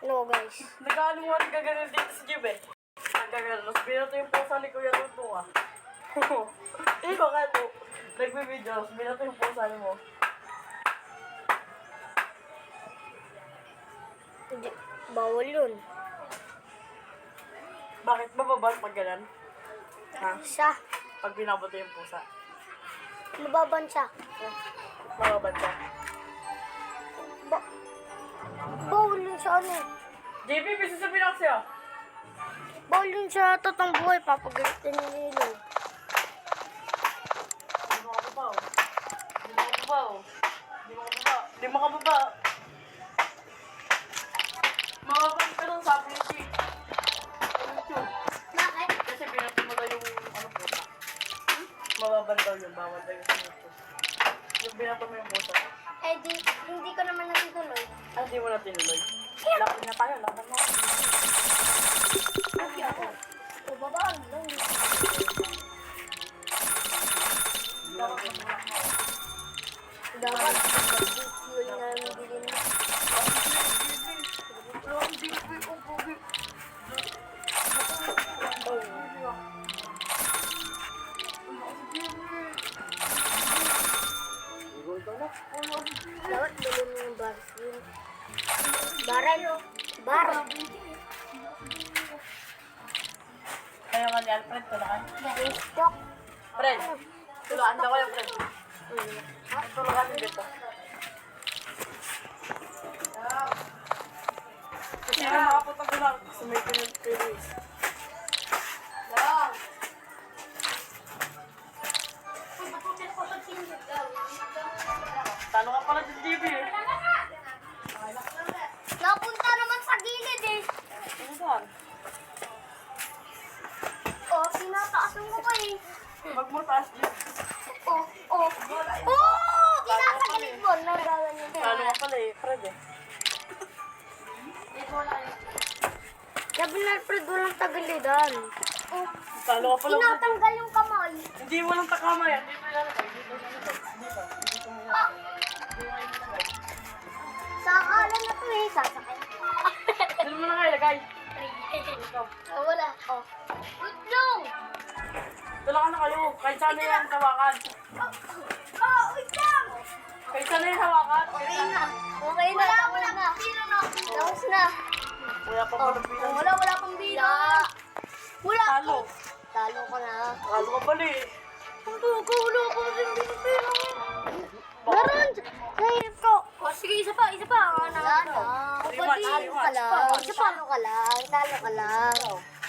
No, guys. Nag-aalimuhan ka ganun dito sa Jib eh. Nagkaganon. Mas binato yung pusa ni Kuya Tuto ah. Ikaw ka to. Nagbe-video. Mas binato yung pusa ni mo. Hindi. Bawal yun. Bakit ba babal pag ganun? Ha? Siya. Pag binabato yung pusa. Mababan siya. Mababad ka. Bawal yun sa ano eh. JP, may sasabihin ako sa'yo. Bawal yun sa totoong buhay. Papagalitin ni Lilo. Hindi mo kababa oh. Hindi mo kababa oh. Hindi mo kababa. Hindi mo kababa. Mababad ka lang sabi ni Chief. YouTube. Bakit? Kasi binato mo daw yung ano pusa. Mababad daw yun. Bawal daw yung sa YouTube. Yung binato mo yung pusa. Eh, hindi ko naman natutuloy. Ah, di mo na tinuloy. Lakad na tayo. Lakad na. Ay, ako. O, babaan lang. Dapat, yun na lang bilhin mo. Dapat bilhin mo yung bars yun. Baran. Baran. Kaya nga ni Alfred, tulakan. Stop. Fred, tulakan daw kayo, Fred. Tulakan din dito. Kasi na makapunta ko lang sa may Pilipinas. Talo ka pala sa TV eh. Napunta naman sa gilid eh. Ano saan? Oh, tinataas mo pa eh. Wag mo taas dito. Oh, oh. Oh! Tinatagalin mo. Nagaganyan ka. Talo ka pala eh, Fred eh. Sabi na Alfred, walang tagalidan. Oh, Talo ka pala. tinatanggal yung kamay. Hindi mo lang takama yan. Dito ilalagay. Dito. Dito mo ilalagay. Sa akalan na to eh, sasakay. Dito mo na nga ilagay. Oh, wala. Oh. Wait, no! Tulakan na kayo. Kahit saan na yan hawakan. Oh, wait lang! Kahit saan na yan hawakan. Okay na. Okay na. Wala na. Tapos na. Wala pa Oh, pala bilang. wala pang bila. Wala. Talo. Talo ka na. Talo ka pala eh. Wala pa rin bila. Meron! Sa hirap ko. Oh, sige, isa pa. Wala na. Rematch, Talo ka rematch. lang. Talo ka lang. Talo ka lang.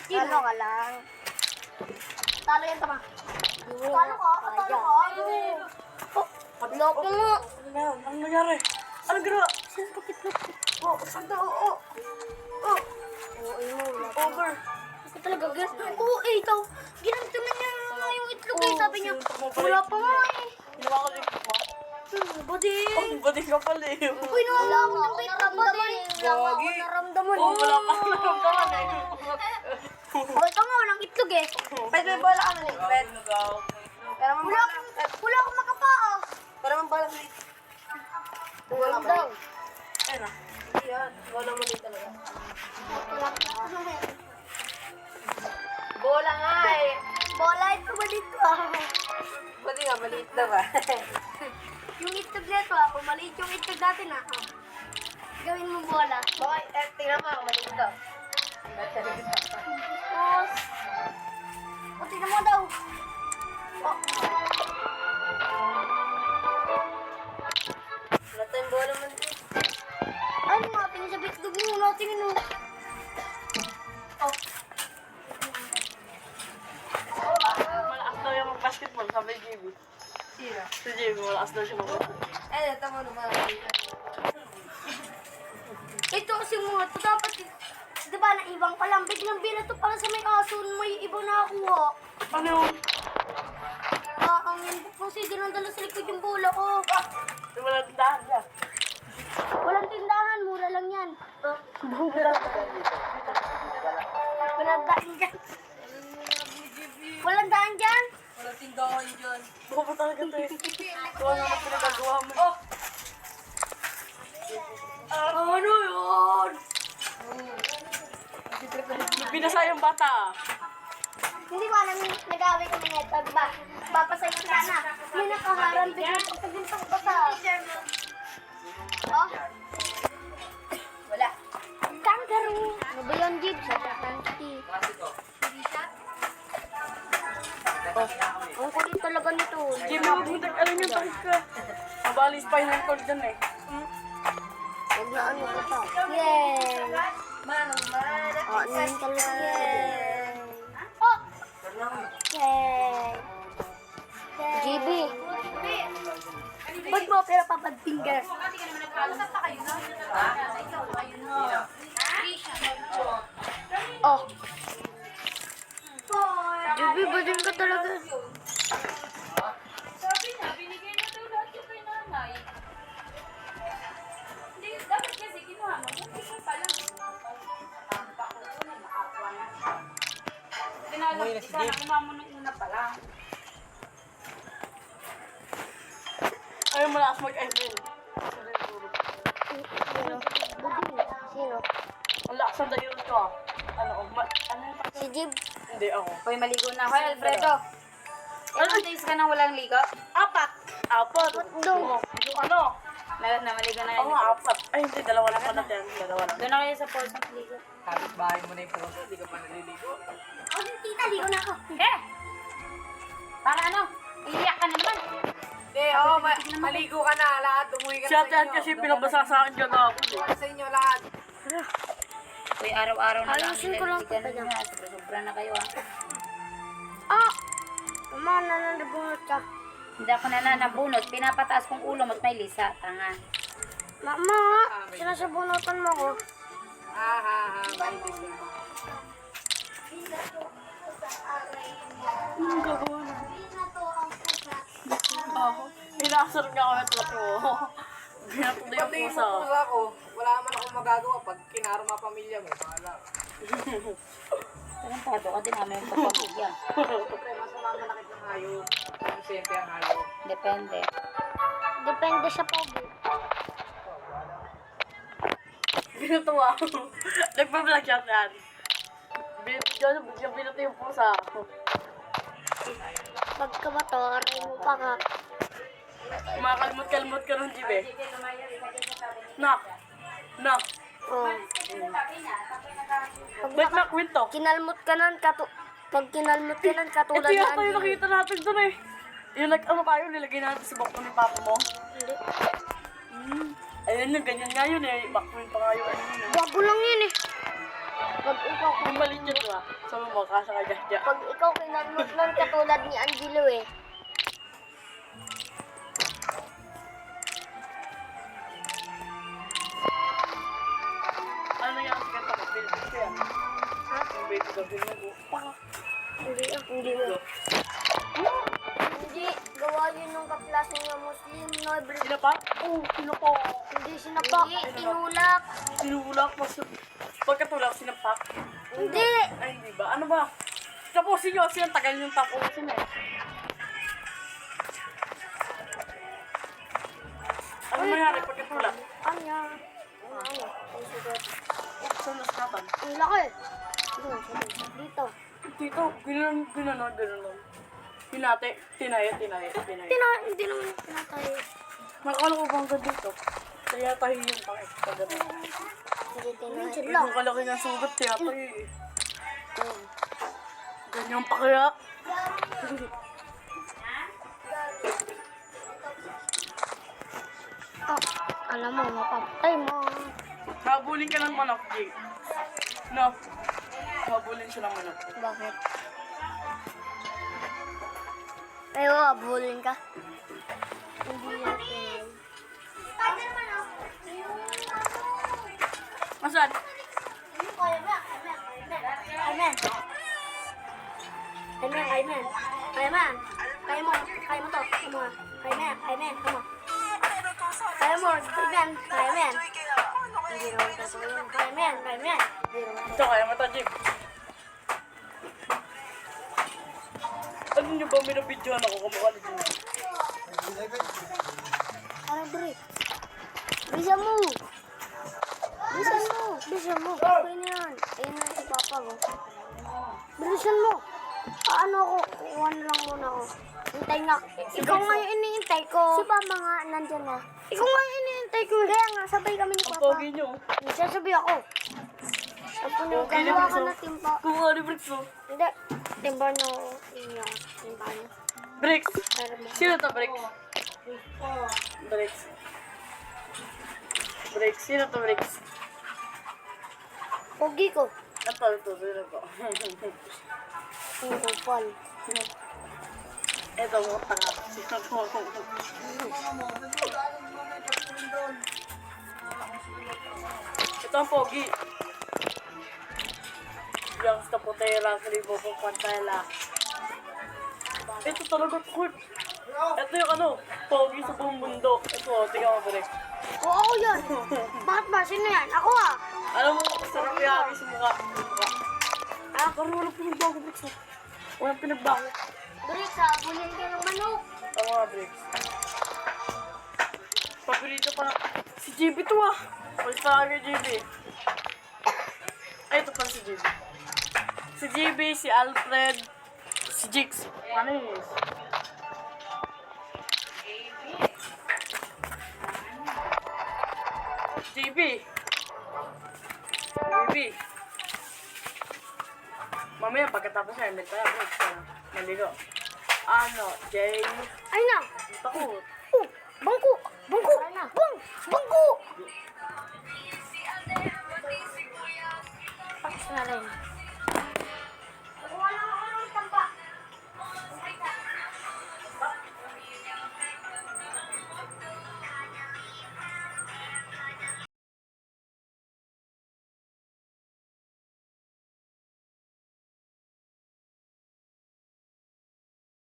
Talo ka lang. Talo yan, tama. Talo ka? Talo ka? Loko mo. Ano na yan? Anong nangyari? Anong ginawa? Saan bakit loko? Oh, sakta. Oh. Oh. Oo, ayun mo. Wala pa. Over. Ako talaga, guys. Oo, eh, ikaw. Ginanto na niya yung itlog eh. Sabi niya, sinuntok mo pala wala yung pa nga eh. Ginawa ko din mo. Bading. Oh, bading ka pala eh. Uy, wala mo ng bita, bading. Wala Gagi. mo naramdaman. Oh, wala pa naramdaman eh. Wala pa nga, walang itlog eh. Pwede may bola ka na eh. Pwede. Wala akong makapaa. Para mang bola na eh. Wala daw. Ayun na. Yan. Bola mo din talaga. Bola nga eh. Bola ito ba dito ah? Pwede nga, maliit na ba? Yung itlog nito ah, kung maliit yung itlog natin ah. Gawin mo bola. Baka, tingnan mo, maliit daw. Tapos, o tingnan mo daw. Oh. Wala tayong bola man din. Ano nga, tingin sa bitlog mo, tingin mo. Oh. Malakas daw yung basketball, sabi ni JB. Sino? Si JB, malakas daw siya mag-basketball. Ito mo naman. Ito kasi mga ito dapat, di ba, naibang pa lang. Biglang binato pala sa may aso, may iba nakakuha. Ano yun? Ang yan po kasi dinadala sa likod yung bola ko. Wala tindahan niya. Walang tindahan, mura lang yan. Walang daan dyan. Walang daan dyan? Walang tindahan dyan. Bobo talaga to eh. Kuha naman pinagagawa mo. Oh! Ano yun? binasa yung bata. Hindi ko alam, nag-away kami nito. Bapasayin ka sana. May nakaharang bigla sa gintong bata. Oh. Wala. Kangaroo. Ano ba yun, Jib? Sa Takanti. Oh. Ang kulit talaga nito. Jim, huwag mo alam yung takit ka. Mabali spinal cord dyan eh. Huwag na ano ko to. Yay! Oh, ano yung talaga? Yay! Oh! Yay! GB! Ba't mo pero papad finger? Oh! GB, badin ka talaga. Sabi niya, binigay na daw lahat yung kay nanay. Hindi, dapat kasi kinuha mo. Hindi mo pala. Tinalap, isa na kinuha mo nung una pa lang. Ayaw mo lakas mag-Emil. Sino? Buding. Sino? Ang lakas ang dayon ko ah. Ano yung Si Jib. Hindi ako. Hoy, maligo na. Hoy, Alfredo. Ilang days ka nang walang ligo? Apat! Doon. Yung ano? Lahat na maligo na Oo kayo. nga, apat. Ay, hindi. Dalawa lang pala dyan. Dalawa lang. Doon na kayo sa Paul's ligo. Kapit bahay mo na yung puso, hindi ka pa naliligo. Oh, tita, ligo na ako. Eh! Para ano? Iiyak ka na naman. Hindi, maligo ka na, lahat, umuwi ka na Si Ate Ann kasi pinabasa sa akin dyan ako. Para sa inyo lahat. Uy, araw-araw na lang. Ayusin ko lang ito, Ganun na. Sobra na kayo ah. Ah! Mama, nananabunot ka. Hindi ako nananabunot. Pinapataas kong ulo mo't may lisa. Tanga. Mama, sinasabunutan mo ko. Mainis lang. Anong gagawa na? Oo. Pinasar nga ako ng plato. Binato na yung Pati yung pusa. pusa ko, wala man akong magagawa pag kinarama pamilya mo, bahala. Tarantado ka din namin yung kapamilya. Siyempre, mas mamanakit ng hayop. Siyempre ang hayop. Depende. Depende sa pogi. Binatuwa ako. Nagpa-vlog siya yan. Binato yung pusa. Pagka ba to, aray mo pa ka. Kumakalimot-kalimot ka ng jibe. Nak! Nak! Oh. Ba't nakwin to? Kinalmot ka nun, pag kinalmot ka nun, katulad Ito na yata yung nakita natin dun eh. Yung ano tayo, nilagay natin sa bakto ni papa mo. Hindi. Ayun yung ganyan nga yun eh. Bakwin pa nga yung ano yun eh. Bago lang yun eh. Pag ikaw, Yung maliit yun ba? Sabi mo, kasa ka dyan. pag ikaw kinalmot nun, katulad ni Angelo eh. Ano yung sikat ako? Pilipin ko yan. Ha? Yung baby gawin mo. Hindi ah, hindi mo. Hindi, gawa yun nung kaklase niya Muslim, no? Sila pa? Oo, sila pa. Hindi sinapak, tinulak. Sinulak. Pagkatulak, sinapak. Hindi. Ay, hindi ba? Ano ba? Tapusin nyo kasi yung tagal yung tapusin eh. Ano nangyari pagkatulak? Ano yan? Ano? Ang sugat. Saan nasakatan? Ang laki. Doon, dito. Dito, gano'n. Tinate, tinaya. Hindi naman pinatay. Nakakala ko bang dito? Kaya tayo yung pangit. Hindi tinay. Yung kalaki ng sugat, kaya tayo eh. Ganyan pa kaya? Oh, alam mo, mapapatay mo. Habulin ka ng manok, Jake. No. Habulin siya ng manok. Bakit? Pero abulin ka. Hindi yan tinay. Masan? Ayman. Kaya mo to. Come on. Ayman, come on. Kaya mo, Ayman. Hindi naman katuloy. Ayman. Ito, kaya mata, Jake. Ano nyo ba minabidyohan ako kumukha ni Jake? Ano, Bre? Bisa mo. Bilisan mo. Okay na yan. Ayun na si Papa mo. Bilisan mo. Ano ako? Kukuha na lang muna ako. Hintay nga. Ikaw nga yung iniintay ko. Si Papa nga, nandyan na. Ikaw nga yung iniintay ko. Kaya nga, sabay kami ni Ang Papa. pogi nyo. Sasabi ako. Tapos yung Okay, gagawa Bricks, ka oh. na timpa. Kumuha ni Bricks, oh. Hindi. Timba niyo. Inyo. Timba niyo. Bricks. Para mo. Sino to, Bricks? Bricks. Bricks. Sino to, Bricks? Pogi ko. Ito. Sino to? Ang kupal. Ito mo, tanga. Sino to? Ito ang pogi. Yang sa putera, kalibo kong pantala. Ito talaga, Kurt. Ito yung ano, pogi sa buong mundo. Ito, tingnan mo, Bricks. Oo, ako yun. Bakit ba? Sino yan? Ako ah. Alam mo, sarap yung sa mukha. Ah, karoon walang pinagbago, Bricks. Oh. Walang pinagbago. Bricks ha, bunin ka ng manok. Ang mga Bricks. Paborito pa si JB to ah. Walis pa kami JB. Ay, ito pala si JB. Si JB, si Alfred, si Jix. Ano yun? JB. JB. Mamaya pagkatapos na, may tayo. Maligo. Ano, Jay? Ay na. Takot. Oh, bangko. Bangko. Bang. Bangko.